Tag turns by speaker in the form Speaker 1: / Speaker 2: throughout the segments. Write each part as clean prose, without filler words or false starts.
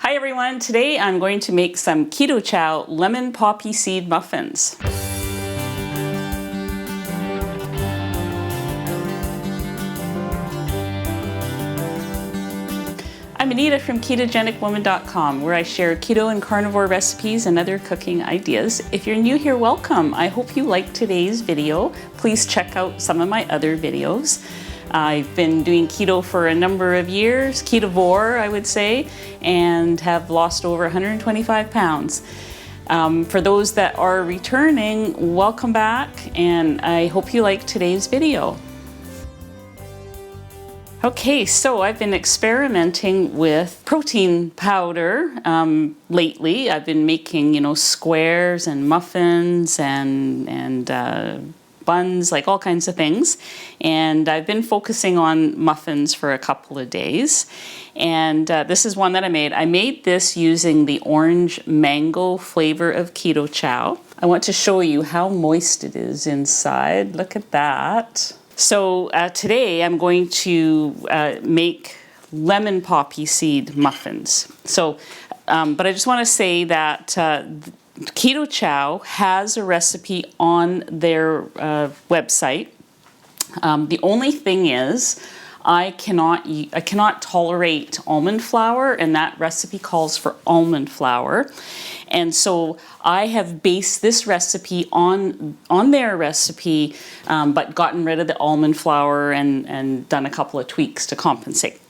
Speaker 1: Hi everyone, today I'm going to make some Keto Chow lemon poppy seed muffins. I'm Anita from KetogenicWoman.com, where I share keto and carnivore recipes and other cooking ideas. If you're new here, welcome. I hope you like today's video. Please check out some of my other videos. I've been doing keto for a number of years, ketovore I would say, and have lost over 125 pounds. For those that are returning, welcome back, and I hope you like today's video. Okay, so I've been experimenting with protein powder lately. I've been making, squares and muffins and buns, like all kinds of things. And I've been focusing on muffins for a couple of days. And this is one that I made. I made this using the orange mango flavor of Keto Chow. I want to show you how moist it is inside. Look at that. So today I'm going to make lemon poppy seed muffins. So, but I just want to say that Keto Chow has a recipe on their website. The only thing is I cannot tolerate almond flour, and that recipe calls for almond flour. And so I have based this recipe on their recipe, but gotten rid of the almond flour and done a couple of tweaks to compensate.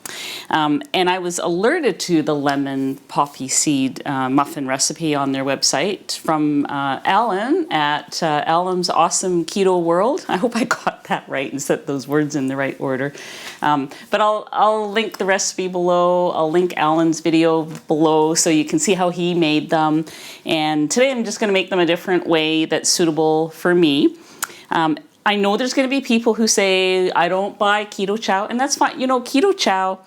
Speaker 1: And I was alerted to the lemon poppy seed muffin recipe on their website from Alan at Alan's Awesome Keto World. I hope I got that right and set those words in the right order. But I'll link the recipe below. I'll link Alan's video below so you can see how he made them. And today I'm just going to make them a different way that's suitable for me. I know there's going to be people who say, I don't buy Keto Chow, and that's fine. Keto Chow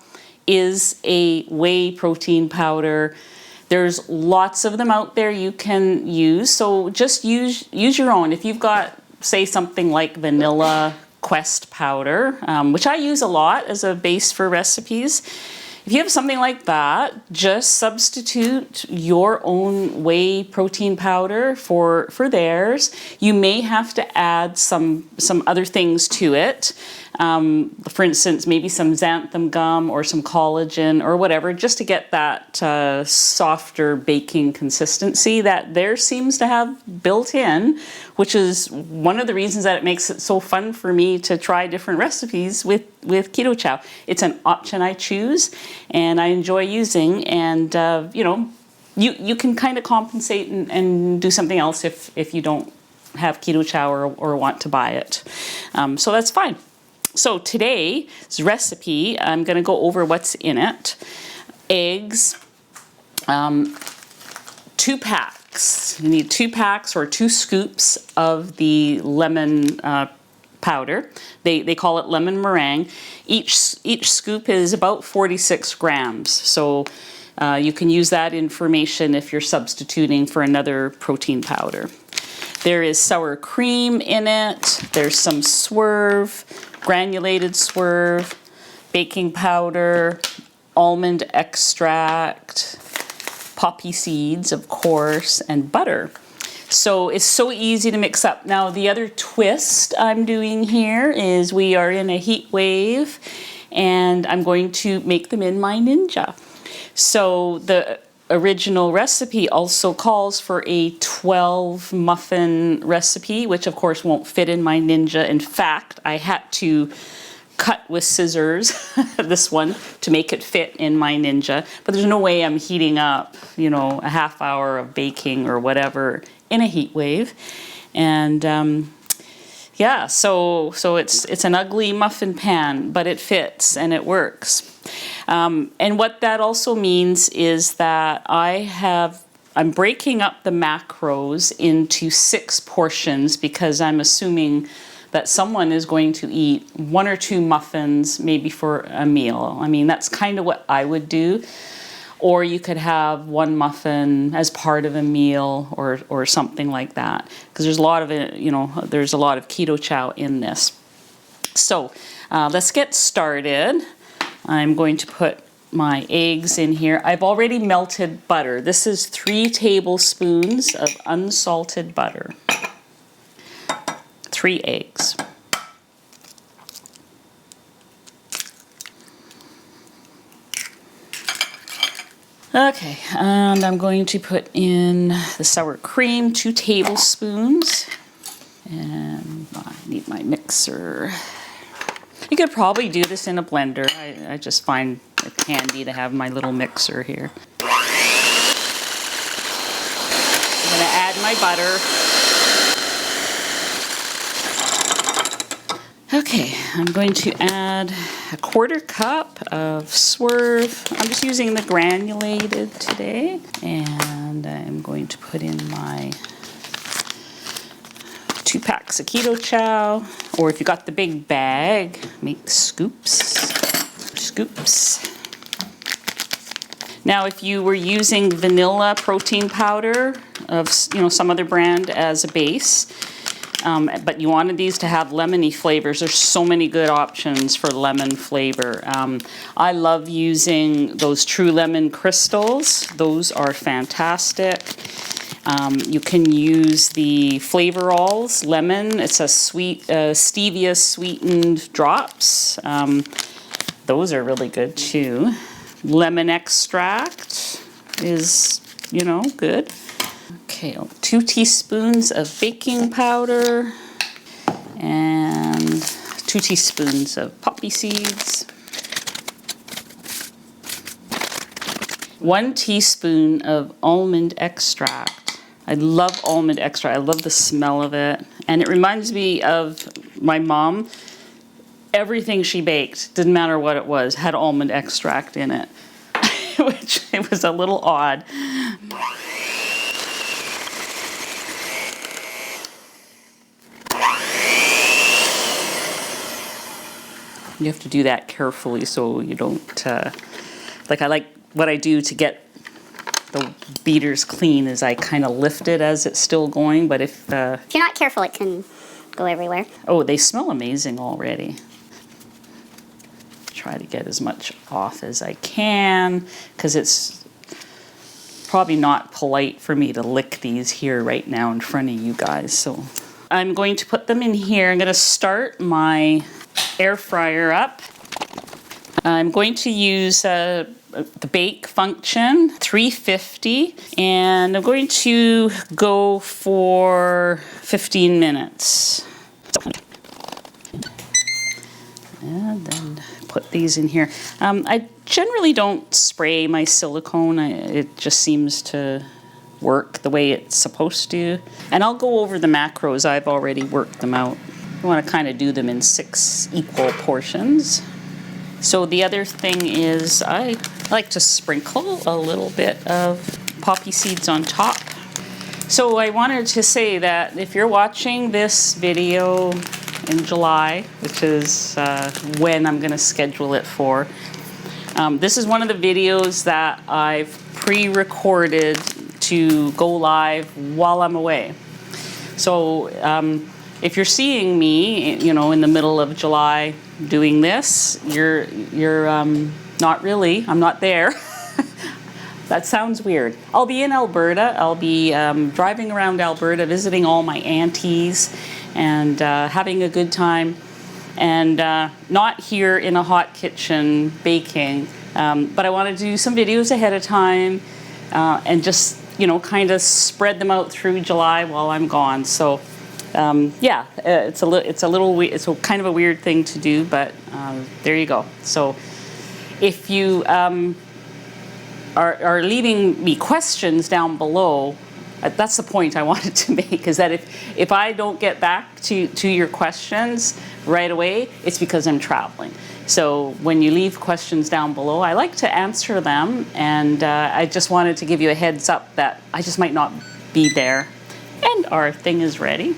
Speaker 1: is a whey protein powder. There's lots of them out there you can use, so just use your own. If you've got, say, something like vanilla Quest powder, which I use a lot as a base for recipes, if you have something like that, just substitute your own whey protein powder for theirs. You may have to add some other things to it. For instance, maybe some xanthan gum or some collagen or whatever, just to get that softer baking consistency that theirs seems to have built in, which is one of the reasons that it makes it so fun for me to try different recipes with Keto Chow. It's an option I choose and I enjoy using, and you can kind of compensate and do something else if you don't have Keto Chow or want to buy it. So that's fine. So today's recipe, I'm going to go over what's in it. Eggs, 2 packs. You need 2 packs or 2 scoops of the lemon powder. They call it lemon meringue. Each scoop is about 46 grams. So you can use that information if you're substituting for another protein powder. There is sour cream in it. There's some swerve, granulated swerve, baking powder, almond extract, poppy seeds, of course, and butter. So it's so easy to mix up. Now, the other twist I'm doing here is we are in a heat wave, and I'm going to make them in my Ninja. So the original recipe also calls for a 12 muffin recipe, which of course won't fit in my Ninja. In fact, I had to cut with scissors this one to make it fit in my Ninja, but there's no way I'm heating up, a half hour of baking or whatever in a heat wave. And yeah, so it's an ugly muffin pan, but it fits and it works. And what that also means is that I'm breaking up the macros into 6 portions because I'm assuming that someone is going to eat 1 or 2 muffins maybe for a meal. I mean, that's kind of what I would do. Or you could have 1 muffin as part of a meal or something like that. Because there's a lot of it, there's a lot of Keto Chow in this. So let's get started. I'm going to put my eggs in here. I've already melted butter. This is 3 tablespoons of unsalted butter. 3 eggs. Okay, and I'm going to put in the sour cream, 2 tablespoons. And I need my mixer. You could probably do this in a blender. I just find it handy to have my little mixer here. I'm going to add my butter. Okay, I'm going to add a 1/4 cup of Swerve. I'm just using the granulated today. And I'm going to put in my 2 packs of Keto Chow. Or if you got the big bag, make scoops. Now, if you were using vanilla protein powder of some other brand as a base, but you wanted these to have lemony flavors, there's so many good options for lemon flavor. I love using those True Lemon crystals. Those are fantastic. You can use the Flavoralls lemon. It's a sweet stevia sweetened drops. Those are really good too. Lemon extract is, good. Okay, 2 teaspoons of baking powder and 2 teaspoons of poppy seeds. 1 teaspoon of almond extract. I love almond extract. I love the smell of it. And it reminds me of my mom. Everything she baked, didn't matter what it was, had almond extract in it, which it was a little odd. You have to do that carefully so you don't, I like what I do to get the beaters clean is I kind of lift it as it's still going, but if you're
Speaker 2: not careful, it can go everywhere.
Speaker 1: Oh, they smell amazing already. Try to get as much off as I can, because it's probably not polite for me to lick these here right now in front of you guys. So I'm going to put them in here. I'm going to start my air fryer up. I'm going to use the bake function, 350, and I'm going to go for 15 minutes. And then put these in here. I generally don't spray my silicone. It just seems to work the way it's supposed to. And I'll go over the macros. I've already worked them out. You want to kind of do them in 6 equal portions. So the other thing is I like to sprinkle a little bit of poppy seeds on top. So I wanted to say that if you're watching this video in July, which is when I'm going to schedule it for, this is one of the videos that I've pre-recorded to go live while I'm away. So if you're seeing me, in the middle of July doing this, you're not really. I'm not there. That sounds weird. I'll be in Alberta. I'll be driving around Alberta, visiting all my aunties and having a good time. And not here in a hot kitchen baking, but I want to do some videos ahead of time and just, kind of spread them out through July while I'm gone. So yeah, it's a kind of a weird thing to do, but there you go. So if you are leaving me questions down below, that's the point I wanted to make, is that if I don't get back to your questions right away, it's because I'm traveling. So when you leave questions down below, I like to answer them, and I just wanted to give you a heads up that I just might not be there. And our thing is ready,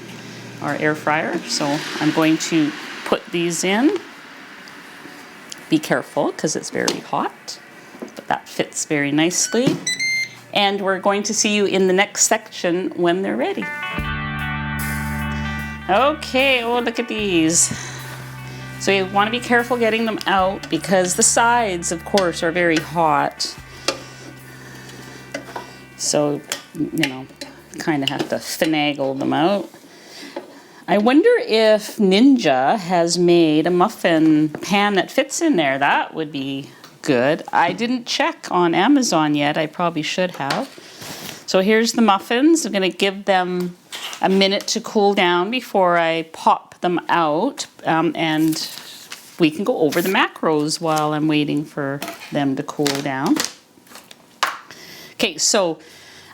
Speaker 1: our air fryer. So I'm going to put these in. Be careful, because it's very hot, but that fits very nicely. And we're going to see you in the next section when they're ready. Okay, oh, look at these. So you want to be careful getting them out because the sides, of course, are very hot. So, you know, kind of have to finagle them out. I wonder if Ninja has made a muffin pan that fits in there. That would be good. I didn't check on Amazon yet. I probably should have. So here's the muffins. I'm going to give them a minute to cool down before I pop them out, and we can go over the macros while I'm waiting for them to cool down. Okay, so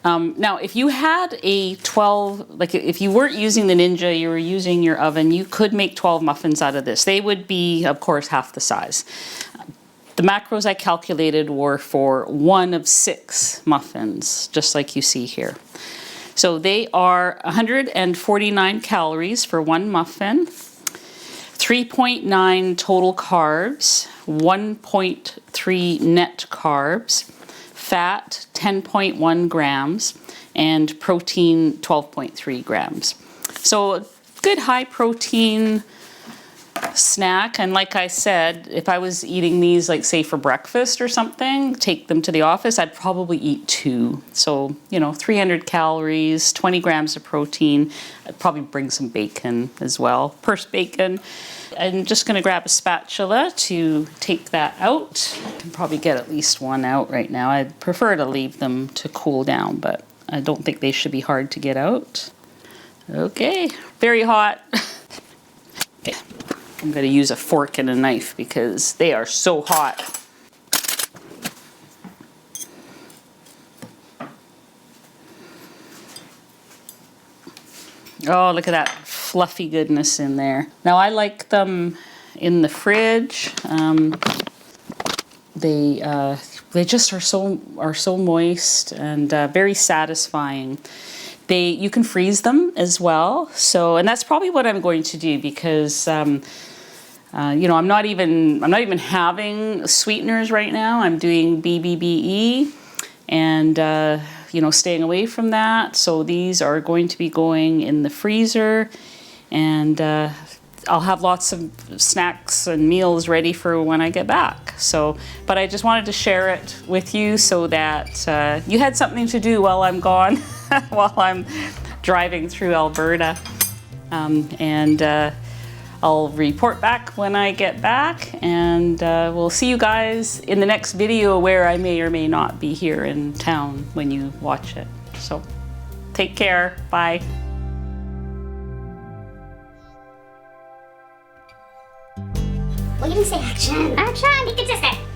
Speaker 1: now if you had a 12, like if you weren't using the Ninja, you were using your oven, you could make 12 muffins out of this. They would be, of course, half the size. The macros I calculated were for 1 of 6 muffins, just like you see here. So they are 149 calories for 1 muffin, 3.9 total carbs, 1.3 net carbs, fat 10.1 grams, and protein 12.3 grams. So a good high protein snack. And like I said, if I was eating these, like say for breakfast or something, take them to the office, I'd probably eat 2. So, you know, 300 calories, 20 grams of protein. I'd probably bring some bacon as well, purse bacon. I'm just going to grab a spatula to take that out. I can probably get at least 1 out right now. I'd prefer to leave them to cool down, but I don't think they should be hard to get out. Okay, very hot. Okay. I'm going to use a fork and a knife because they are so hot. Oh, look at that fluffy goodness in there. Now I like them in the fridge. They just are so moist and very satisfying. You can freeze them as well. So, and that's probably what I'm going to do because you know, I'm not even having sweeteners right now. I'm doing BBBE and you know, staying away from that. So these are going to be going in the freezer, and I'll have lots of snacks and meals ready for when I get back. So, but I just wanted to share it with you so that you had something to do while I'm gone, while I'm driving through Alberta. I'll report back when I get back, and we'll see you guys in the next video where I may or may not be here in town when you watch it. So take care. Bye.
Speaker 2: What do you say? Action! Action! Be consistent!